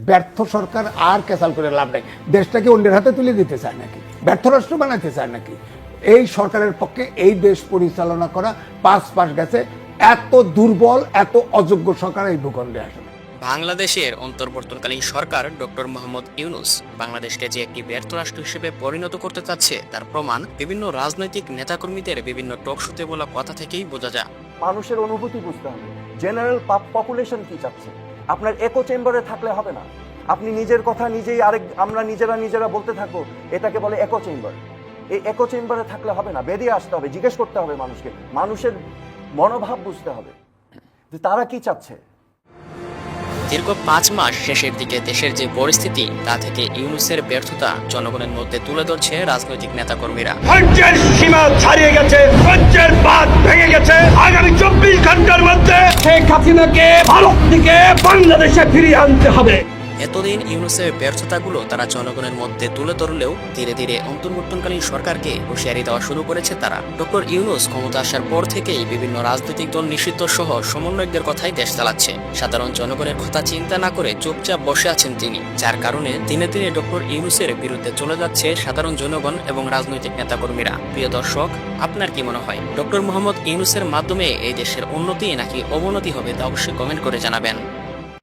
ব্যর্থ সরকার আর ক্যাসাল করে লাভ নেই। দেশটাকে অন্যের হাতে তুলে দিতে চায় নাকি, ব্যর্থ রাষ্ট্র বানাতে চায় নাকি? এই সরকারের পক্ষে এই দেশ পরিচালনা করা পাশ গেছে। এত দুর্বল, এত অযোগ্য সরকার এই ভূখণ্ডে আসে। বাংলাদেশের অন্তর্বর্তীকালীন সরকার ডক্টর মোহাম্মদ ইউনূস বাংলাদেশকে যে একটি ব্যর্থ রাষ্ট্র হিসেবে পরিণত করতে চাচ্ছে তার প্রমাণ বিভিন্ন রাজনৈতিক নেতাকর্মীদের বিভিন্ন টক শোতে বলা কথা থেকেই বোঝা যায়। মানুষের অনুভূতি বুঝতে হবে, জেনারেল পপুলেশন কি চাচ্ছে। আপনার একো চেম্বারে থাকলে হবে না। আপনি নিজের কথা নিজেই আমরা নিজেরা বলতে থাকবো, এটাকে বলে একো চেম্বার। এই একো চেম্বারে থাকলে হবে না, বেরিয়ে আসতে হবে, জিজ্ঞেস করতে হবে মানুষকে, মানুষের মনোভাব বুঝতে হবে যে তারা কি চাচ্ছে। দীর্ঘ 5 মাস শেষের দিকে দেশের যে পরিস্থিতি তা থেকে ইউনূসের ব্যর্থতা জনগণের মধ্যে তুলে ধরছে রাজনৈতিক নেতাকর্মীরা। ধৈর্যের সীমা ছাড়িয়ে গেছে, ধৈর্যের বাঁধ ভেঙে গেছে। আগামী 24 ঘন্টার মধ্যে শেখ হাসিনাকে ভারত থেকে বাংলাদেশে ফিরিয়ে আনতে হবে। এতদিন ইউনূসের ব্যর্থতাগুলো তারা জনগণের মধ্যে তুলে ধরলেও ধীরে ধীরে অন্তর্বর্তীকালীন সরকারকে হুঁশিয়ারি দেওয়া শুরু করেছে তারা। ডক্টর ইউনূস ক্ষমতা আসার পর থেকেই বিভিন্ন রাজনৈতিক দল নিষিদ্ধ সহ সমন্বয়কদের কথাই দেশ চালাচ্ছে। সাধারণ জনগণের কথা চিন্তা না করে চুপচাপ বসে আছেন তিনি, যার কারণে দিনে দিনে ডক্টর ইউনূসের বিরুদ্ধে চলে যাচ্ছে সাধারণ জনগণ এবং রাজনৈতিক নেতাকর্মীরা। প্রিয় দর্শক, আপনার কি মনে হয় ডক্টর মোহাম্মদ ইউনূসের মাধ্যমে এই দেশের উন্নতি নাকি অবনতি হবে তা অবশ্যই কমেন্ট করে জানাবেন।